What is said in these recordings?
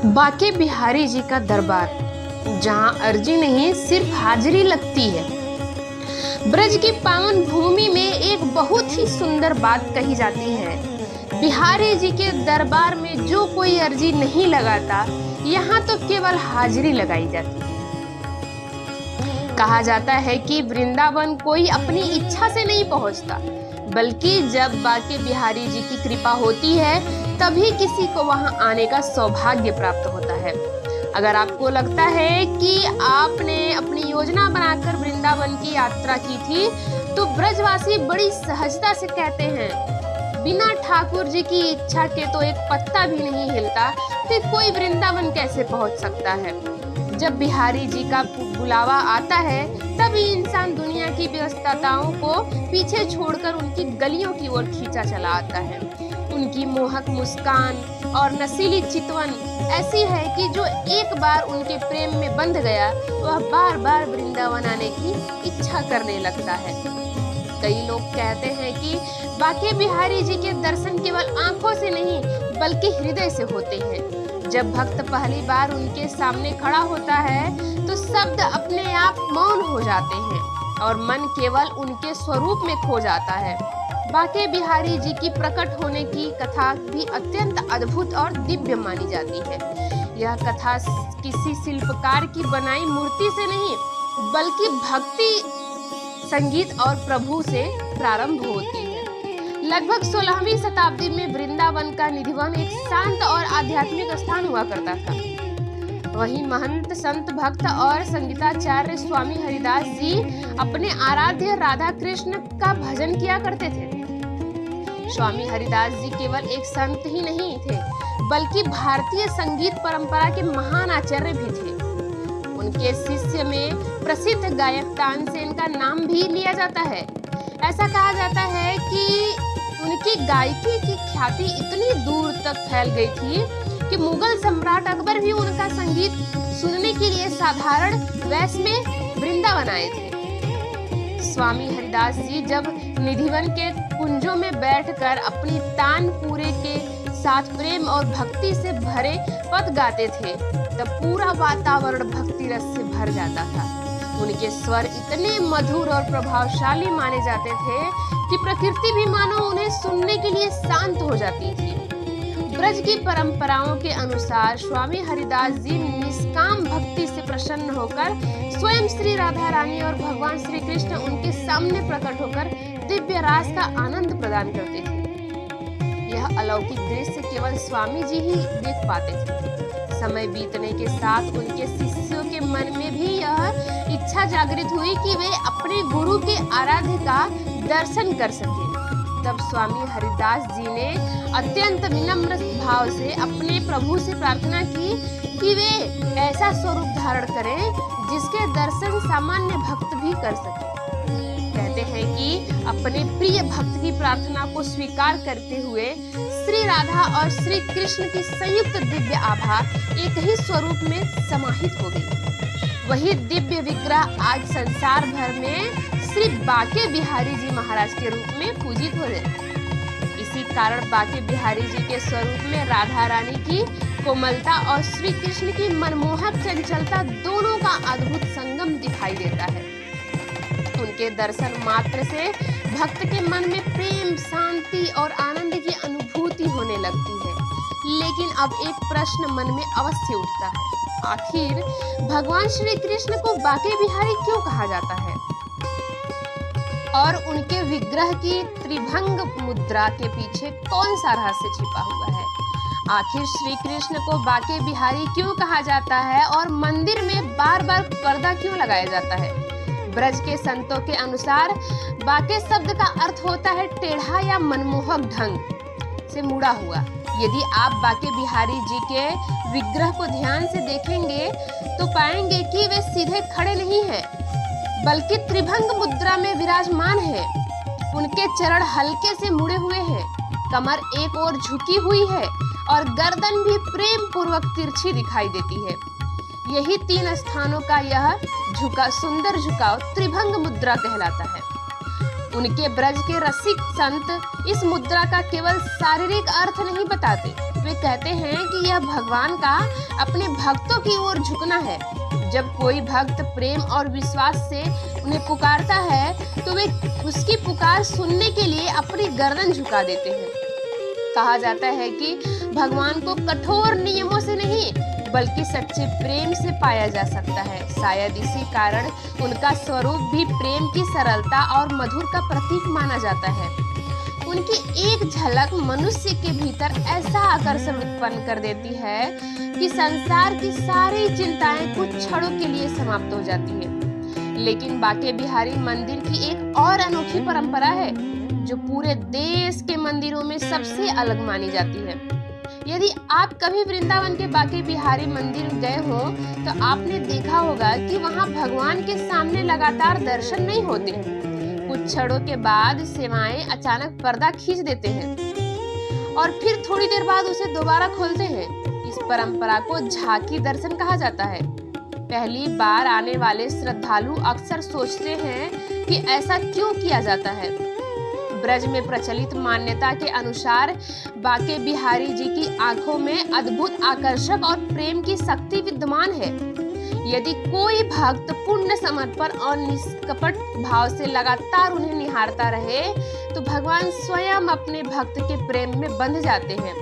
बाके बिहारी जी का दरबार, जहां अर्जी नहीं सिर्फ हाजिरी लगती है। ब्रज की पावन भूमि में एक बहुत ही सुंदर बात कही जाती है। बिहारी जी के दरबार में जो कोई अर्जी नहीं लगाता, यहाँ तो केवल हाजिरी लगाई जाती है। कहा जाता है कि वृंदावन कोई अपनी इच्छा से नहीं पहुंचता, बल्कि जब बाके बिहारी जी की कृपा होती है तभी किसी को वहां आने का सौभाग्य प्राप्त होता है। अगर आपको लगता है कि आपने अपनी योजना बनाकर वृंदावन की यात्रा की थी, तो ब्रजवासी बड़ी सहजता से कहते हैं, बिना ठाकुर जी की इच्छा के तो एक पत्ता भी नहीं हिलता, फिर कोई वृंदावन कैसे पहुंच सकता है। जब बिहारी जी का बुलावा आता है, तभी इंसान दुनिया की व्यस्तताओं को पीछे छोड़कर उनकी गलियों की ओर खींचा चला आता है। उनकी मोहक मुस्कान और नशीली चितवन ऐसी है कि जो एक बार उनके प्रेम में बंध गया, वह बार बार वृंदावन आने की इच्छा करने लगता है। कई लोग कहते हैं कि बाके बिहारी जी के दर्शन केवल आंखों से नहीं, बल्कि हृदय से होते हैं। जब भक्त पहली बार उनके सामने खड़ा होता है, तो शब्द अपने आप मौन हो जाते हैं और मन केवल उनके स्वरूप में खो जाता है। बाके बिहारी जी की प्रकट होने की कथा भी अत्यंत अद्भुत और दिव्य मानी जाती है। यह कथा किसी शिल्पकार की बनाई मूर्ति से नहीं, बल्कि भक्ति, संगीत और प्रभु से प्रारंभ होती है। लगभग 16वीं शताब्दी में वृंदावन का निधिवन एक शांत और आध्यात्मिक स्थान हुआ करता था। वहीं महंत, संत, भक्त और संगीताचार्य स्वामी हरिदास जी अपने आराध्य राधा कृष्ण का भजन किया करते थे। स्वामी हरिदास जी केवल एक संत ही नहीं थे, बल्कि भारतीय संगीत परंपरा के महान आचार्य भी थे। उनके शिष्य में प्रसिद्ध गायक तानसेन का नाम भी लिया जाता है। ऐसा कहा जाता है कि उनकी गायकी की ख्याति इतनी दूर तक फैल गई थी कि मुगल सम्राट अकबर भी उनका संगीत सुनने के लिए साधारण वेश में वृंदावन आए थे। स्वामी हरिदास जी जब निधिवन के कुंजों में बैठकर अपनी तानपुरे के साथ प्रेम और भक्ति से भरे पद गाते थे, तब पूरा वातावरण भक्ति रस से भर जाता था। उनके स्वर इतने मधुर और प्रभावशाली माने जाते थे कि प्रकृति भी मानो उन्हें सुनने के लिए शांत हो जाती थी। ब्रज की परंपराओं के अनुसार स्वामी हरिदास जी निष्काम भक्ति से प्रसन्न होकर स्वयं श्री राधा रानी और भगवान श्री कृष्ण उनके सामने प्रकट होकर दिव्य रास का आनंद प्रदान करते थे। यह अलौकिक दृश्य केवल स्वामी जी ही देख पाते थे। समय बीतने के साथ उनके शिष्यों के मन में भी यह इच्छा जागृत हुई कि वे अपने गुरु के आराध्य का दर्शन कर सके। तब स्वामी हरिदास जी ने अत्यंत विनम्र भाव से अपने प्रभु से प्रार्थना की कि वे ऐसा स्वरूप धारण करें जिसके दर्शन सामान्य भक्त भी कर सके। कहते हैं कि अपने प्रिय भक्त की प्रार्थना को स्वीकार करते हुए श्री राधा और श्री कृष्ण की संयुक्त दिव्य आभा एक ही स्वरूप में समाहित हो गई। वही दिव्य विग्रह आज संसार भर में श्री बाके बिहारी जी महाराज के रूप में पूजित हो रहे। इसी कारण बाके बिहारी जी के स्वरूप में राधा रानी की कोमलता और श्री कृष्ण की मनमोहक चंचलता दोनों का अद्भुत संगम दिखाई देता है। उनके दर्शन मात्र से भक्त के मन में प्रेम, शांति और आनंद की अनुभूति होने लगती है। लेकिन अब एक प्रश्न मन में अवश्य उठता है, आखिर भगवान श्री कृष्ण को बाके बिहारी क्यों कहा जाता है और उनके विग्रह की त्रिभंग मुद्रा के पीछे कौन सा रहस्य छिपा हुआ है। आखिर श्री कृष्ण को बाके बिहारी क्यों कहा जाता है और मंदिर में बार बार पर्दा क्यों लगाया जाता है। ब्रज के संतों के अनुसार बाके शब्द का अर्थ होता है टेढ़ा या मनमोहक ढंग से मुड़ा हुआ। यदि आप बाके बिहारी जी के विग्रह को ध्यान से देखेंगे तो पाएंगे कि वे सीधे खड़े नहीं हैं, बल्कि त्रिभंग मुद्रा में विराजमान हैं। उनके चरण हल्के से मुड़े हुए हैं, कमर एक ओर झुकी हुई है और गर्दन भी प्रेम पूर्वक तिरछी दिखाई देती है। यही 3 स्थानों का यह सुंदर झुकाव त्रिभंग मुद्रा कहलाता है। उनके ब्रज के रसिक संत इस मुद्रा का केवल शारीरिक अर्थ नहीं बताते, वे कहते हैं कि यह भगवान का अपने भक्तों की ओर झुकना है। जब कोई भक्त प्रेम और विश्वास से उन्हें पुकारता है तो वे उसकी पुकार सुनने के लिए अपनी गर्दन झुका देते हैं। कहा जाता है कि भगवान को कठोर नियमों से नहीं बल्कि सच्चे प्रेम से पाया जा सकता है। शायद इसी कारण उनका स्वरूप भी प्रेम की सरलता और मधुर का प्रतीक माना जाता है। उनकी एक झलक मनुष्य के भीतर ऐसा आकर्षण उत्पन्न कर देती है कि संसार की सारी चिंताएं कुछ क्षणों के लिए समाप्त हो जाती है। लेकिन बांके बिहारी मंदिर की एक और अनोखी परंपरा है जो पूरे देश के मंदिरों में सबसे अलग मानी जाती है। यदि आप कभी वृंदावन के बांके बिहारी मंदिर गए हो तो आपने देखा होगा कि वहां भगवान के सामने लगातार दर्शन नहीं होते। कुछ क्षणों के बाद सेवाएं अचानक पर्दा खींच देते हैं और फिर थोड़ी देर बाद उसे दोबारा खोलते हैं। इस परंपरा को झांकी दर्शन कहा जाता है। पहली बार आने वाले श्रद्धालु अक्सर सोचते हैं कि ऐसा क्यों किया जाता है। ब्रज में प्रचलित मान्यता के अनुसार बांके बिहारी जी की आंखों में अद्भुत आकर्षक और प्रेम की शक्ति विद्यमान है। यदि कोई भक्त पूर्ण समर्पण और निष्कपट भाव से लगातार उन्हें निहारता रहे तो भगवान स्वयं अपने भक्त के प्रेम में बंध जाते हैं।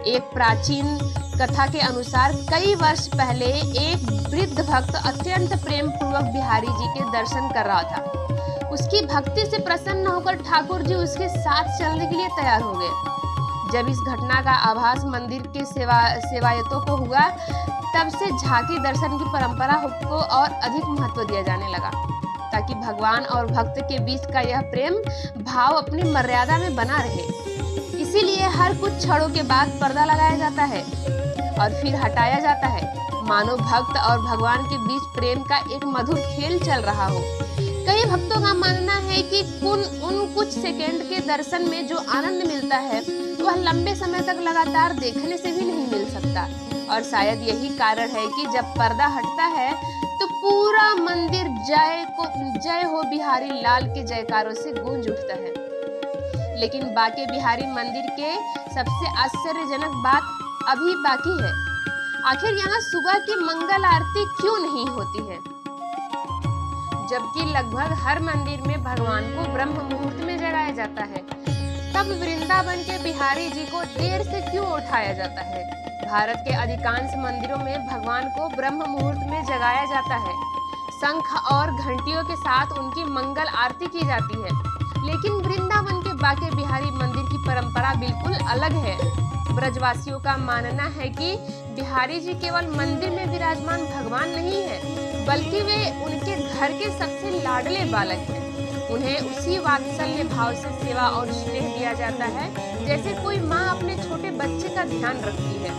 एक प्राचीन कथा के अनुसार कई वर्ष पहले एक वृद्ध भक्त अत्यंत प्रेम पूर्वक बिहारी जी के दर्शन कर रहा था। उसकी भक्ति से प्रसन्न होकर ठाकुर जी उसके साथ चलने के लिए तैयार हो गए। जब इस घटना का आभास मंदिर के सेवायतों को हुआ तब से झांकी दर्शन की परंपरा को और अधिक महत्व दिया जाने लगा ताकि भगवान और भक्त के बीच का यह प्रेम भाव अपनी मर्यादा में बना रहे। इसीलिए हर कुछ क्षणों के बाद पर्दा लगाया जाता है और फिर हटाया जाता है, मानो भक्त और भगवान के बीच प्रेम का एक मधुर खेल चल रहा हो। कई भक्तों का मानना है कि उन कुछ सेकंड के दर्शन में जो आनंद मिलता है वह लंबे समय तक लगातार देखने से भी नहीं मिल सकता और शायद यही कारण है कि जब पर्दा हटता है तो पूरा मंदिर जय हो बिहारी लाल के जयकारों से गूंज उठता है। लेकिन बांके बिहारी मंदिर के सबसे आश्चर्यजनक बात अभी बाकी है। आखिर यहाँ सुबह की मंगल आरती क्यों नहीं होती है, जबकि लगभग हर मंदिर में भगवान को ब्रह्म मुहूर्त में जगाया जाता है। तब वृंदावन के बिहारी जी को देर से क्यों उठाया जाता है? भारत के अधिकांश मंदिरों में भगवान को ब्रह्म मुहूर्त में जगाया जाता है। शंख और घंटियों के साथ उनकी मंगल आरती की जाती है। लेकिन वृंदावन के बांके बिहारी मंदिर की परंपरा बिल्कुल अलग है। ब्रजवासियों का मानना है कि बिहारी जी केवल मंदिर में विराजमान भगवान नहीं है बल्कि वे उनके घर के सबसे लाडले बालक हैं। उन्हें उसी वात्सल्य भाव से सेवा और स्नेह दिया जाता है जैसे कोई माँ अपने छोटे बच्चे का ध्यान रखती है।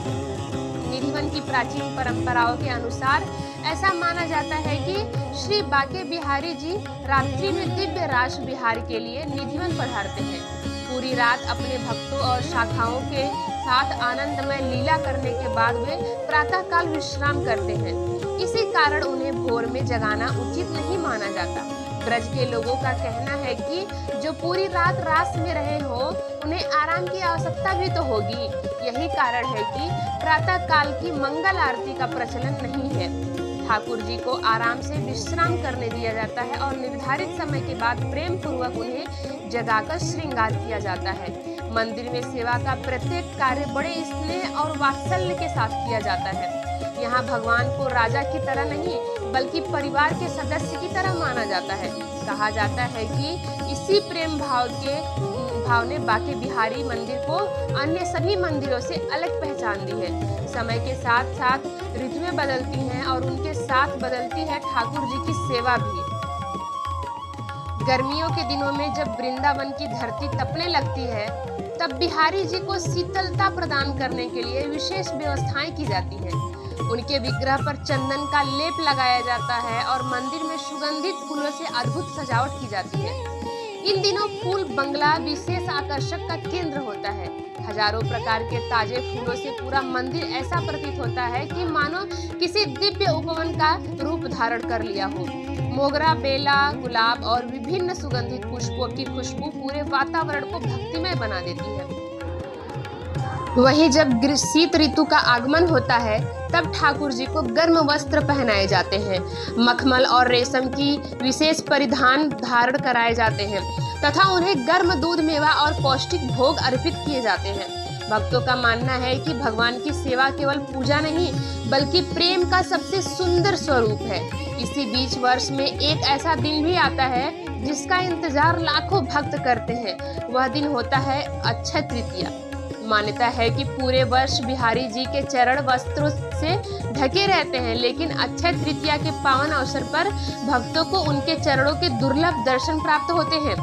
निधिवन की प्राचीन परंपराओं के अनुसार ऐसा माना जाता है कि श्री बांके बिहारी जी रात्रि में दिव्य रास विहार के लिए निधिवन पधारते हैं। पूरी रात अपने भक्तों और शाखाओं के साथ आनंदमय लीला करने के बाद वे प्रातःकाल विश्राम करते हैं। इसी कारण उन्हें भोर में जगाना उचित नहीं माना जाता। ब्रज के लोगों का कहना है कि जो पूरी रात रास में रहे हो उन्हें आराम की आवश्यकता भी तो होगी। यही कारण है कि प्रातः काल की मंगल आरती का प्रचलन नहीं है। ठाकुर जी को आराम से विश्राम करने दिया जाता है और निर्धारित समय के बाद प्रेम पूर्वक उन्हें जगाकर श्रृंगार किया जाता है। मंदिर में सेवा का प्रत्येक कार्य बड़े स्नेह और वात्सल्य के साथ किया जाता है। यहाँ भगवान को राजा की तरह नहीं बल्कि परिवार के सदस्य की तरह माना जाता है। कहा जाता है कि इसी प्रेम भाव ने बांके बिहारी मंदिर को अन्य सभी मंदिरों से अलग पहचान दी है। समय के साथ साथ ऋतुएं बदलती हैं और उनके साथ बदलती है ठाकुर जी की सेवा भी। गर्मियों के दिनों में जब वृंदावन की धरती तपने लगती है तब बिहारी जी को शीतलता प्रदान करने के लिए विशेष व्यवस्थाएं की जाती हैं। उनके विग्रह पर चंदन का लेप लगाया जाता है और मंदिर में सुगंधित फूलों से अद्भुत सजावट की जाती है। इन दिनों फूल बंगला विशेष आकर्षक का केंद्र होता है। हजारों प्रकार के ताजे फूलों से पूरा मंदिर ऐसा प्रतीत होता है कि मानो किसी दिव्य उपवन का रूप धारण कर लिया हो। मोगरा, बेला, गुलाब और विभिन्न सुगंधित पुष्पों की खुशबू पूरे वातावरण को भक्तिमय बना देती है। वहीं जब शीत ऋतु का आगमन होता है तब ठाकुर जी को गर्म वस्त्र पहनाए जाते हैं, मखमल और रेशम की विशेष परिधान धारण कराए जाते हैं तथा उन्हें गर्म दूध, मेवा और पौष्टिक भोग अर्पित किए जाते हैं। भक्तों का मानना है कि भगवान की सेवा केवल पूजा नहीं बल्कि प्रेम का सबसे सुंदर स्वरूप है। इसी बीच वर्ष में एक ऐसा दिन भी आता है जिसका इंतजार लाखों भक्त करते हैं। वह दिन होता है अक्षय तृतीया। मान्यता है कि पूरे वर्ष बिहारी जी के चरण वस्त्रों से ढके रहते हैं, लेकिन अक्षय तृतीया के पावन अवसर पर भक्तों को उनके चरणों के दुर्लभ दर्शन प्राप्त होते हैं।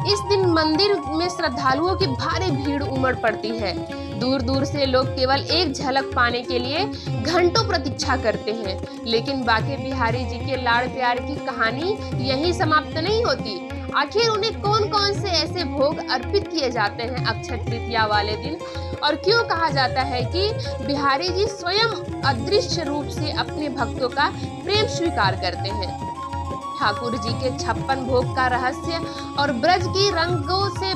इस दिन मंदिर में श्रद्धालुओं की भारी भीड़ उमड़ पड़ती है। दूर दूर से लोग केवल एक झलक पाने के लिए घंटों प्रतीक्षा करते हैं। लेकिन बाके बिहारी जी के लाड़ प्यार की कहानी यहीं समाप्त नहीं होती। आखिर उन्हें कौन कौन से ऐसे भोग अर्पित किए जाते हैं अक्षय तृतीया वाले दिन, और क्यों कहा जाता है कि बिहारी जी स्वयं अदृश्य रूप से अपने भक्तों का प्रेम स्वीकार करते हैं। ठाकुर जी के 56 भोग का रहस्य और ब्रज की रंगों से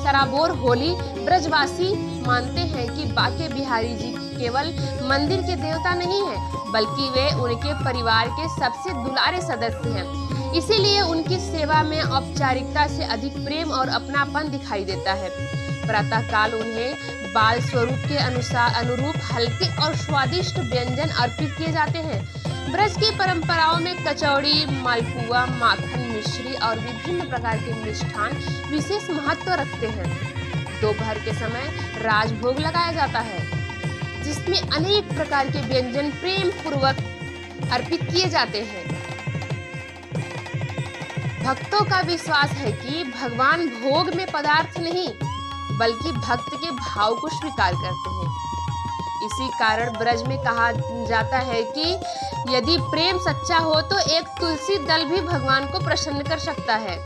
सराबोर होली। ब्रजवासी मानते हैं कि बाके बिहारी जी केवल मंदिर के देवता नहीं हैं, बल्कि वे उनके परिवार के सबसे दुलारे सदस्य हैं। इसीलिए उनकी सेवा में औपचारिकता से अधिक प्रेम और अपनापन दिखाई देता है। प्रातः काल उन्हें बाल स्वरूप के अनुरूप हल्के और स्वादिष्ट व्यंजन अर्पित किए जाते हैं। ब्रज की परंपराओं में कचौड़ी, मालपुआ, माखन, मिश्री और विभिन्न प्रकार के मिष्ठान विशेष महत्व रखते हैं। दोपहर के समय राजभोग लगाया जाता है, जिसमें अनेक प्रकार के व्यंजन प्रेम पूर्वक अर्पित किए जाते हैं। भक्तों का विश्वास है कि भगवान भोग में पदार्थ नहीं बल्कि भक्त के भाव को स्वीकार करते हैं। इसी कारण ब्रज में कहा जाता है कि यदि प्रेम सच्चा हो तो एक तुलसी दल भी भगवान को प्रसन्न कर सकता है।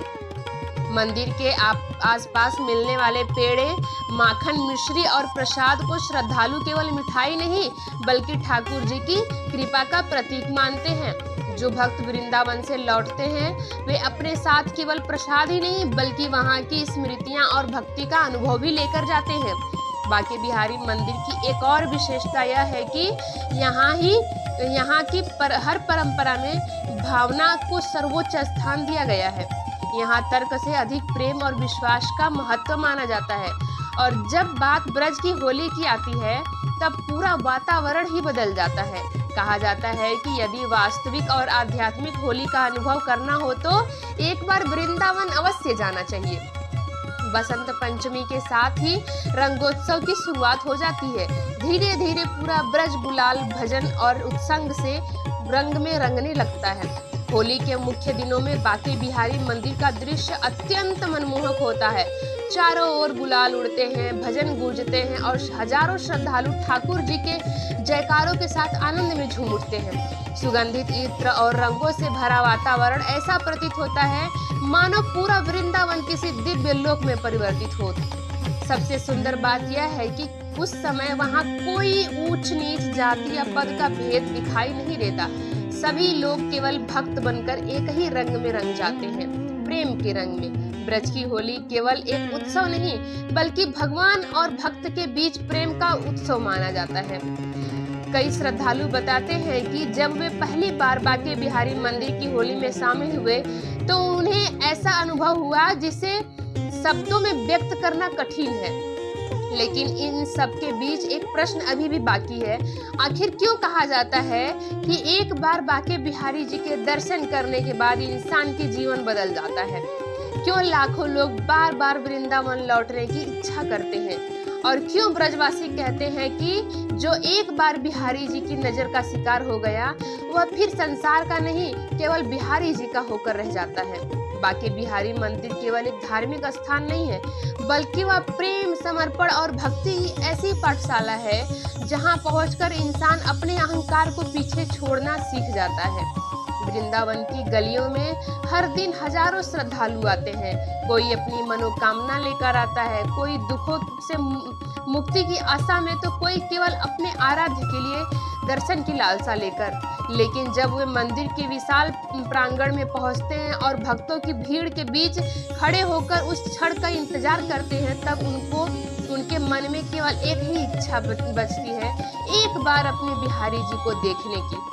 मंदिर के आसपास मिलने वाले पेड़े, माखन, मिश्री और प्रसाद को श्रद्धालु केवल मिठाई नहीं बल्कि ठाकुर जी की कृपा का प्रतीक मानते हैं। जो भक्त वृंदावन से लौटते हैं वे अपने साथ केवल प्रसाद ही नहीं बल्कि वहाँ की स्मृतियाँ और भक्ति का अनुभव भी लेकर जाते हैं। बाके बिहारी मंदिर की एक और विशेषता यह है कि यहाँ की हर परंपरा में भावना को सर्वोच्च स्थान दिया गया है। यहाँ तर्क से अधिक प्रेम और विश्वास का महत्व माना जाता है। और जब बात ब्रज की होली की आती है तब पूरा वातावरण ही बदल जाता है। कहा जाता है कि यदि वास्तविक और आध्यात्मिक होली का अनुभव करना हो तो एक बार वृंदावन अवश्य जाना चाहिए। बसंत पंचमी के साथ ही रंगोत्सव की शुरुआत हो जाती है। धीरे धीरे पूरा ब्रज गुलाल, भजन और उत्संग से रंग में रंगने लगता है। होली के मुख्य दिनों में बाके बिहारी मंदिर का दृश्य अत्यंत मनमोहक होता है। चारों ओर गुलाल उड़ते हैं, भजन गूंजते हैं और हजारों श्रद्धालु ठाकुर जी के जयकारों के साथ आनंद में झूम उठते हैं। सुगंधित इत्र और रंगों से भरा वातावरण ऐसा प्रतीत होता है मानो पूरा वृंदावन किसी दिव्य लोक में परिवर्तित हो। सबसे सुंदर बात यह है कि उस समय वहाँ कोई ऊंच नीच, जाति या पद का भेद दिखाई नहीं देता। सभी लोग केवल भक्त बनकर एक ही रंग में रंग जाते हैं, प्रेम के रंग में। ब्रज की होली केवल एक उत्सव नहीं बल्कि भगवान और भक्त के बीच प्रेम का उत्सव माना जाता है। कई श्रद्धालु बताते हैं कि जब वे पहली बार बाके बिहारी मंदिर की होली में शामिल हुए तो उन्हें ऐसा अनुभव हुआ जिसे शब्दों में व्यक्त करना कठिन है। लेकिन इन सब के बीच एक प्रश्न अभी भी बाकी है। आखिर क्यों कहा जाता है कि एक बार बाके बिहारी जी के दर्शन करने के बाद इंसान की जीवन बदल जाता है? क्यों लाखों लोग बार बार वृंदावन लौटने की इच्छा करते हैं? और क्यों ब्रजवासी कहते हैं कि जो एक बार बिहारी जी की नजर का शिकार हो गया वह फिर संसार का नहीं केवल बिहारी जी का होकर रह जाता है? बाके बिहारी मंदिर केवल एक धार्मिक स्थान नहीं है बल्कि वह प्रेम, समर्पण और भक्ति की ऐसी पाठशाला है जहां पहुंचकर इंसान अपने अहंकार को पीछे छोड़ना सीख जाता है। वृंदावन की गलियों में हर दिन हजारों श्रद्धालु आते हैं। कोई अपनी मनोकामना लेकर आता है, कोई दुखों से मुक्ति की आशा में तो कोई केवल अपने आराध्य के लिए दर्शन की लालसा लेकर। लेकिन जब वे मंदिर के विशाल प्रांगण में पहुंचते हैं और भक्तों की भीड़ के बीच खड़े होकर उस क्षण का इंतजार करते हैं, तब उनके मन में केवल एक ही इच्छा बचती है, एक बार अपने बिहारी जी को देखने की।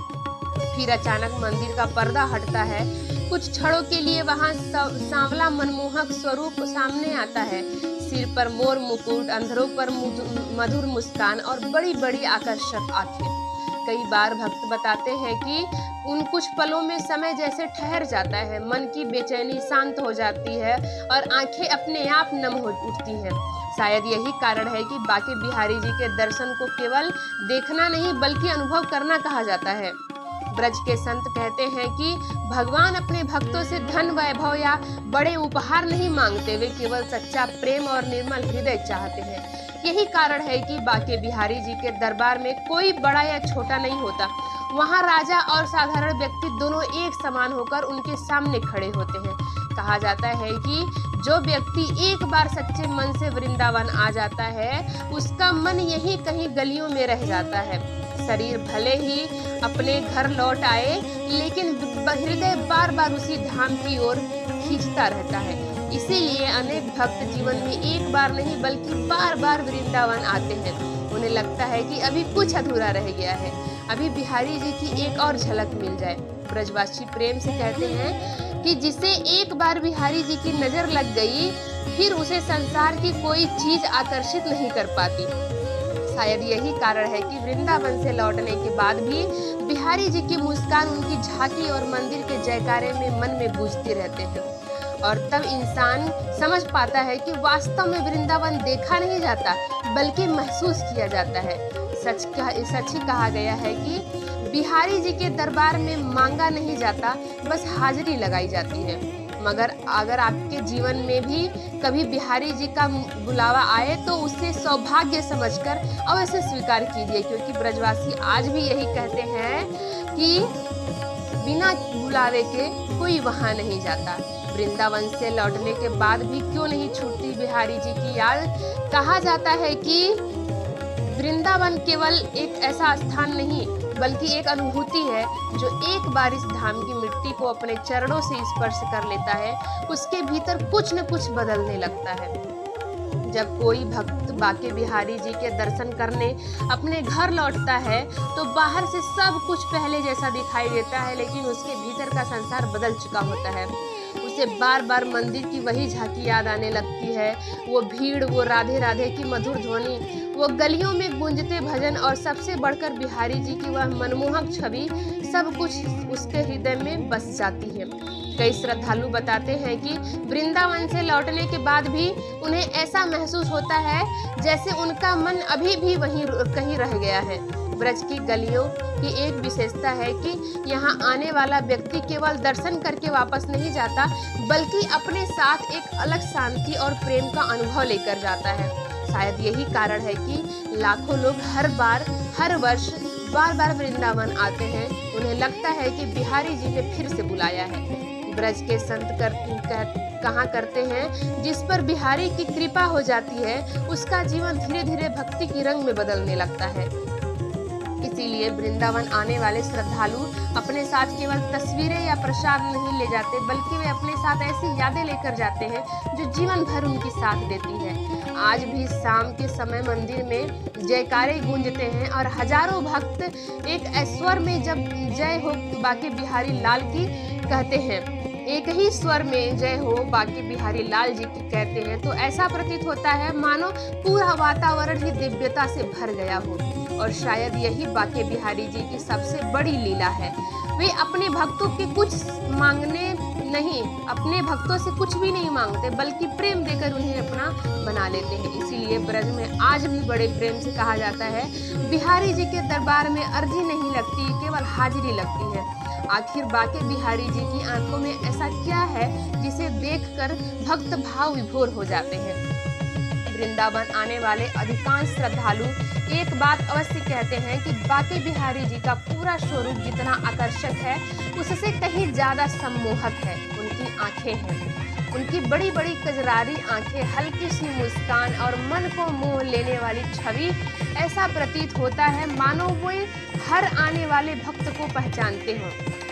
फिर अचानक मंदिर का पर्दा हटता है। कुछ क्षणों के लिए वहां सांवला मनमोहक स्वरूप सामने आता है। सिर पर मोर मुकुट, अंधरों पर मधुर मुस्कान और बड़ी बड़ी आकर्षक आंखें। कई बार भक्त बताते हैं कि उन कुछ पलों में समय जैसे ठहर जाता है, मन की बेचैनी शांत हो जाती है और आंखें अपने आप नम हो उठती हैं। शायद यही कारण है कि बांके बिहारी जी के दर्शन को केवल देखना नहीं बल्कि अनुभव करना कहा जाता है। ब्रज के संत कहते हैं कि भगवान अपने भक्तों से धन, वैभव या बड़े उपहार नहीं मांगते, वे केवल सच्चा प्रेम और निर्मल हृदय चाहते हैं। यही कारण है कि बांके बिहारी जी के दरबार में कोई बड़ा या छोटा नहीं होता। वहाँ राजा और साधारण व्यक्ति दोनों एक समान होकर उनके सामने खड़े होते हैं। कहा जाता है कि जो व्यक्ति एक बार सच्चे मन से वृंदावन आ जाता है, उसका मन यहीं कहीं गलियों में रह जाता है। शरीर भले ही अपने घर लौट आए, लेकिन हृदय बार बार उसी धाम की ओर खींचता रहता है। इसीलिए अनेक भक्त जीवन में एक बार नहीं बल्कि बार बार वृंदावन आते हैं। उन्हें लगता है कि अभी कुछ अधूरा रह गया है, अभी बिहारी जी की एक और झलक मिल जाए। ब्रजवासी प्रेम से कहते हैं कि जिसे एक बार बिहारी जी की नजर लग गई, फिर उसे संसार की कोई चीज आकर्षित नहीं कर पाती। शायद यही कारण है कि वृंदावन से लौटने के बाद भी बिहारी जी की मुस्कान, उनकी झांकी और मंदिर के जयकारे में मन में गूंजते रहते हैं। और तब इंसान समझ पाता है कि वास्तव में वृंदावन देखा नहीं जाता बल्कि महसूस किया जाता है। सच ही कहा गया है कि बिहारी जी के दरबार में मांगा नहीं जाता, बस हाजिरी लगाई जाती है। मगर अगर आपके जीवन में भी कभी बिहारी जी का बुलावा आए तो उसे सौभाग्य समझकर अवश्य स्वीकार कीजिए, क्योंकि ब्रजवासी आज भी यही कहते हैं कि बिना बुलावे के कोई वहां नहीं जाता। वृंदावन से लौटने के बाद भी क्यों नहीं छूटती बिहारी जी की याद। कहा जाता है कि वृंदावन केवल एक ऐसा स्थान नहीं बल्कि एक अनुभूति है। जो एक बार इस धाम की मिट्टी को अपने चरणों से स्पर्श कर लेता है, उसके भीतर कुछ न कुछ बदलने लगता है। जब कोई भक्त बांके बिहारी जी के दर्शन करने अपने घर लौटता है तो बाहर से सब कुछ पहले जैसा दिखाई देता है, लेकिन उसके भीतर का संसार बदल चुका होता है। उसे बार बार मंदिर की वही झांकी याद आने लगती है, वो भीड़, वो राधे राधे की मधुर ध्वनि, वो गलियों में गूंजते भजन और सबसे बढ़कर बिहारी जी की वह मनमोहक छवि, सब कुछ उसके हृदय में बस जाती है। कई श्रद्धालु बताते हैं कि वृंदावन से लौटने के बाद भी उन्हें ऐसा महसूस होता है जैसे उनका मन अभी भी वहीं कहीं रह गया है। ब्रज की गलियों की एक विशेषता है कि यहाँ आने वाला व्यक्ति केवल दर्शन करके वापस नहीं जाता, बल्कि अपने साथ एक अलग शांति और प्रेम का अनुभव लेकर जाता है। शायद यही कारण है कि लाखों लोग हर वर्ष बार बार वृंदावन आते हैं। उन्हें लगता है कि बिहारी जी ने फिर से बुलाया है। ब्रज के संत कहा करते हैं, जिस पर बिहारी की कृपा हो जाती है उसका जीवन धीरे धीरे भक्ति की रंग में बदलने लगता है। इसीलिए वृंदावन आने वाले श्रद्धालु अपने साथ केवल तस्वीरें या प्रसाद नहीं ले जाते, बल्कि वे अपने साथ ऐसी यादें लेकर जाते हैं जो जीवन भर उनकी साथ देती है। आज भी शाम के समय मंदिर में जयकारे गूंजते हैं और हजारों भक्त एक स्वर में जब जय हो बांके बिहारी लाल की कहते हैं, एक ही स्वर में जय हो बांके बिहारी लाल जी की कहते हैं, तो ऐसा प्रतीत होता है मानो पूरा वातावरण ही दिव्यता से भर गया हो। और शायद यही बांके बिहारी जी की सबसे बड़ी लीला है। वे अपने भक्तों के कुछ मांगने नहीं, अपने भक्तों से कुछ भी नहीं मांगते, बल्कि प्रेम देकर उन्हें अपना बना लेते हैं। इसीलिए ब्रज में आज भी बड़े प्रेम से कहा जाता है, बिहारी जी के दरबार में अर्जी नहीं लगती, केवल हाजिरी लगती है। आखिर बांके बिहारी जी की आंखों में ऐसा क्या है जिसे देखकर भक्त भाव विभोर हो जाते हैं। वृंदावन आने वाले अधिकांश श्रद्धालु एक बात अवश्य कहते हैं कि बांके बिहारी जी का पूरा स्वरूप जितना आकर्षक है, उससे कहीं ज्यादा सम्मोहक है। उनकी आंखें हैं, उनकी बड़ी बड़ी कजरारी आंखें, हल्की सी मुस्कान और मन को मोह लेने वाली छवि, ऐसा प्रतीत होता है मानो वे हर आने वाले भक्त को पहचानते हों।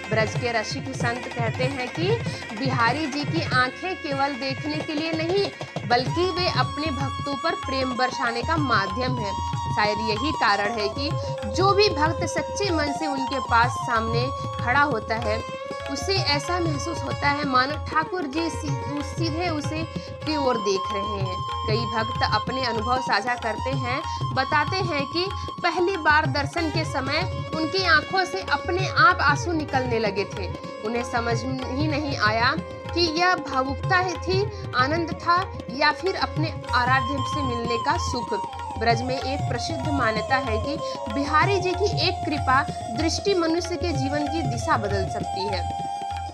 ब्रज के रसिक संत कहते हैं कि बिहारी जी की आंखें केवल देखने के लिए नहीं, बल्कि वे अपने भक्तों पर प्रेम बरसाने का माध्यम है। शायद यही कारण है कि जो भी भक्त सच्चे मन से उनके पास सामने खड़ा होता है, उसे ऐसा महसूस होता है मानो ठाकुर जी सीधे उसे की ओर देख रहे हैं। कई भक्त अपने अनुभव साझा करते हैं, बताते हैं कि पहली बार दर्शन के समय उनकी आंखों से अपने आप आंसू निकलने लगे थे। उन्हें समझ ही नहीं आया कि यह भावुकता थी, आनंद था या फिर अपने आराध्य से मिलने का सुख। ब्रज में एक प्रसिद्ध मान्यता है कि बिहारी जी की एक कृपा दृष्टि मनुष्य के जीवन की दिशा बदल सकती है।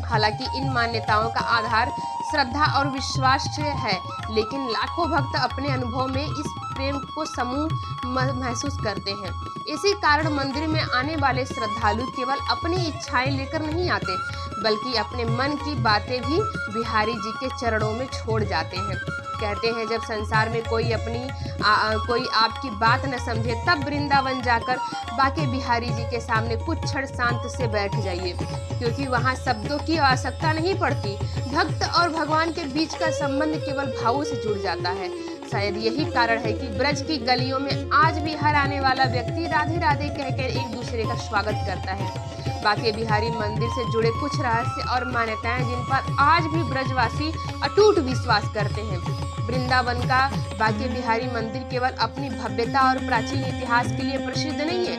हालांकि इन मान्यताओं का आधार श्रद्धा और विश्वास है, लेकिन लाखों भक्त अपने अनुभव में इस प्रेम को समूह महसूस करते हैं। इसी कारण मंदिर में आने वाले श्रद्धालु केवल अपनी इच्छाएं लेकर नहीं आते, बल्कि अपने मन की बातें भी बिहारी जी के चरणों में छोड़ जाते हैं। कहते हैं जब संसार में कोई आपकी बात न समझे, तब वृंदावन जाकर बाके बिहारी जी के सामने कुछ क्षण शांत से बैठ जाइए, क्योंकि वहाँ शब्दों की आवश्यकता नहीं पड़ती। भक्त और भगवान के बीच का संबंध केवल भावों से जुड़ जाता है। शायद यही कारण है कि ब्रज की गलियों में आज भी हर आने वाला व्यक्ति राधे राधे कहकर एक दूसरे का स्वागत करता है। बाके बिहारी मंदिर से जुड़े कुछ रहस्य और मान्यताएं जिन पर आज भी ब्रजवासी अटूट विश्वास करते हैं। वृंदावन का बाके बिहारी मंदिर केवल अपनी भव्यता और प्राचीन इतिहास के लिए प्रसिद्ध नहीं है,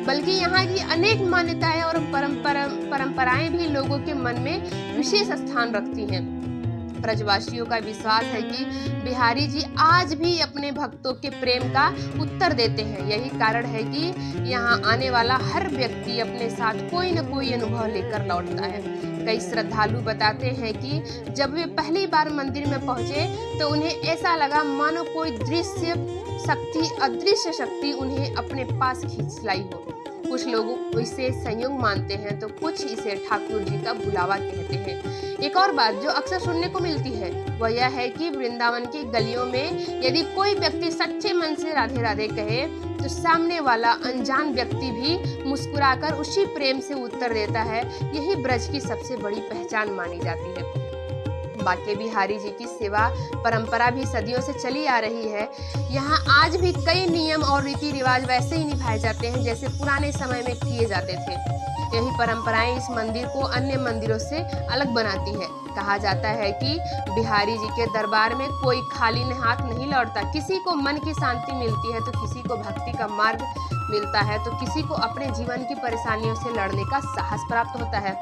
बल्कि यहाँ की अनेक मान्यताएं और परंपराएं भी लोगों के मन में विशेष स्थान रखती हैं। ब्रजवासियों का विश्वास है कि बिहारी जी आज भी अपने भक्तों के प्रेम का उत्तर देते हैं। यही कारण है कि यहाँ आने वाला हर व्यक्ति अपने साथ कोई न कोई अनुभव लेकर लौटता है। कई श्रद्धालु बताते हैं कि जब वे पहली बार मंदिर में पहुंचे तो उन्हें ऐसा लगा मानो कोई अदृश्य शक्ति उन्हें अपने पास खींच लाई हो। कुछ लोग इसे संयोग मानते हैं तो कुछ इसे ठाकुर जी का बुलावा कहते हैं। एक और बात जो अक्सर सुनने को मिलती है वह यह है कि वृंदावन की गलियों में यदि कोई व्यक्ति सच्चे मन से राधे राधे कहे तो सामने वाला अनजान व्यक्ति भी मुस्कुराकर उसी प्रेम से उत्तर देता है। यही ब्रज की सबसे बड़ी पहचान मानी जाती है। बाके बिहारी जी की सेवा परंपरा भी सदियों से चली आ रही है। यहाँ आज भी कई नियम और रीति रिवाज वैसे ही निभाए जाते हैं जैसे पुराने समय में किए जाते थे। यही परंपराएं इस मंदिर को अन्य मंदिरों से अलग बनाती है। कहा जाता है कि बिहारी जी के दरबार में कोई खाली हाथ नहीं लौटता। किसी को मन की शांति मिलती है तो किसी को भक्ति का मार्ग मिलता है, तो किसी को अपने जीवन की परेशानियों से लड़ने का साहस प्राप्त होता है।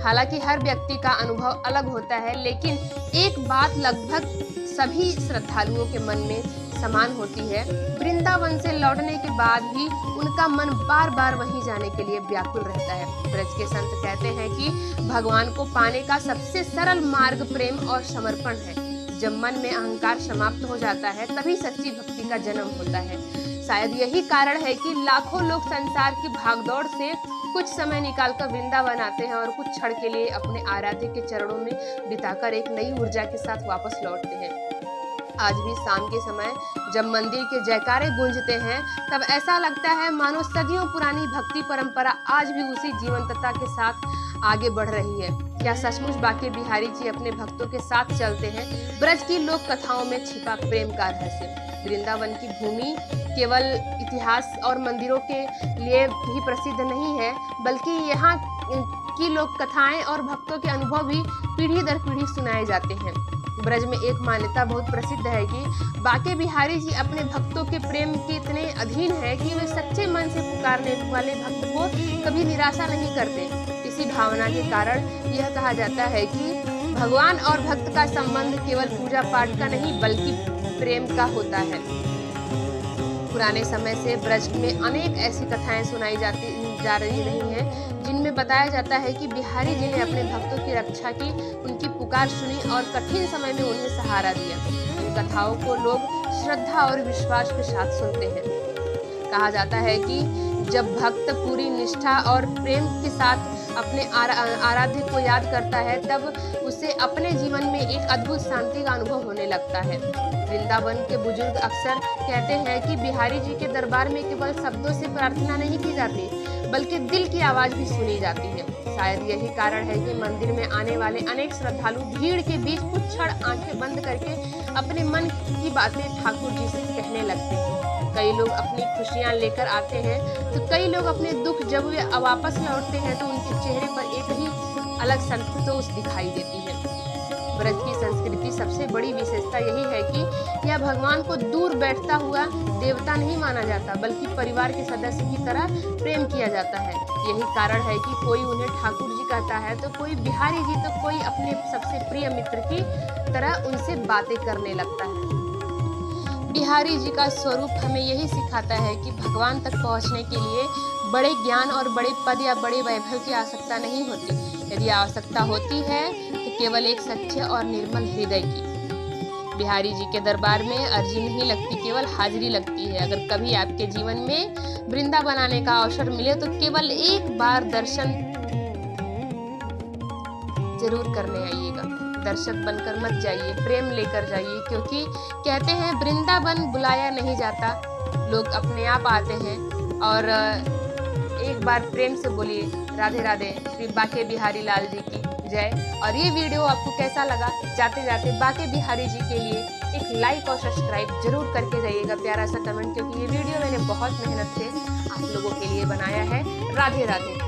हालांकि हर व्यक्ति का अनुभव अलग होता है, लेकिन एक बात लगभग सभी श्रद्धालुओं के मन में समान होती है। वृंदावन से लौटने के बाद भी उनका मन बार बार वहीं जाने के लिए व्याकुल रहता है। ब्रज के संत कहते हैं कि भगवान को पाने का सबसे सरल मार्ग प्रेम और समर्पण है। जब मन में अहंकार समाप्त हो जाता है तभी सच्ची भक्ति का जन्म होता है। शायद यही कारण है कि लाखों लोग संसार की भागदौड़ से कुछ समय निकालकर वृंदावन आते हैं और कुछ क्षण के लिए अपने आराध्य के चरणों में बिताकर एक नई ऊर्जा के साथ वापस लौटते हैं। आज भी शाम के समय जब मंदिर के जयकारे गूंजते हैं तब ऐसा लगता है मानो सदियों पुरानी भक्ति परंपरा आज भी उसी जीवंतता के साथ आगे बढ़ रही है। क्या सचमुच बाके बिहारी जी अपने भक्तों के साथ चलते हैं? ब्रज की लोक कथाओं में छिपा प्रेम का रहस्य। वृंदावन की भूमि केवल इतिहास और मंदिरों के लिए भी प्रसिद्ध नहीं है, बल्कि यहाँ की लोक कथाएं और भक्तों के अनुभव भी पीढ़ी दर पीढ़ी सुनाए जाते हैं। ब्रज में एक मान्यता बहुत प्रसिद्ध है कि बाके बिहारी जी अपने भक्तों के प्रेम के इतने अधीन है कि वे सच्चे मन से पुकारने वाले भक्त को कभी निराशा नहीं करते। इसी भावना के कारण यह कहा जाता है कि भगवान और भक्त का संबंध केवल पूजा पाठ का नहीं बल्कि प्रेम का होता है। पुराने समय से ब्रज में अनेक ऐसी कथाएं सुनाई जा रही हैं जिनमें बताया जाता है कि बिहारी जी ने अपने भक्तों की रक्षा की, उनकी पुकार सुनी और कठिन समय में उन्हें सहारा दिया। इन कथाओं को लोग श्रद्धा और विश्वास के साथ सुनते हैं। कहा जाता है कि जब भक्त पूरी निष्ठा और प्रेम के साथ अपने आराध्य को याद करता है, तब उसे अपने जीवन में एक अद्भुत शांति का अनुभव होने लगता है। वृंदावन के बुजुर्ग अक्सर कहते हैं कि बिहारी जी के दरबार में केवल शब्दों से प्रार्थना नहीं की जाती, बल्कि दिल की आवाज भी सुनी जाती है। शायद यही कारण है कि मंदिर में आने वाले अनेक श्रद्धालु भीड़ के बीच कुछ क्षण आंखें बंद करके अपने मन की बातें ठाकुर जी से कहने लगते हैं। कई लोग अपनी खुशियां लेकर आते हैं, तो कई लोग अपने दुख जब वे वापस लौटते हैं तो उनके चेहरे पर एक ही अलग संतोष दिखाई देती है। ब्रज की संस्कृति सबसे बड़ी विशेषता यही है कि यह भगवान को दूर बैठता हुआ देवता नहीं माना जाता, बल्कि परिवार के सदस्य की तरह प्रेम किया जाता है। यही कारण है कि कोई उन्हें ठाकुर जी कहता है, तो कोई बिहारी जी, तो कोई अपने सबसे प्रिय मित्र की तरह उनसे बातें करने लगता है। बिहारी जी का स्वरूप हमें यही सिखाता है कि भगवान तक पहुंचने के लिए बड़े ज्ञान और बड़े पद या बड़े वैभव की आवश्यकता नहीं होती। यदि आवश्यकता होती है तो केवल एक सच्चे और निर्मल हृदय की। बिहारी जी के दरबार में अर्जी नहीं लगती, केवल हाजिरी लगती है। अगर कभी आपके जीवन में वृंदावन आने का अवसर मिले तो केवल एक बार दर्शन जरूर करने आइएगा। दर्शक बनकर मत जाइए, प्रेम लेकर जाइए, क्योंकि कहते हैं वृंदावन बुलाया नहीं जाता, लोग अपने आप आते हैं। और एक बार प्रेम से बोलिए राधे राधे, श्री बाके बिहारी लाल जी की जय। और ये वीडियो आपको कैसा लगा, जाते जाते बाके बिहारी जी के लिए एक लाइक और सब्सक्राइब जरूर करके जाइएगा, प्यारा सा कमेंट, क्योंकि ये वीडियो मैंने बहुत मेहनत से आप लोगों के लिए बनाया है। राधे राधे।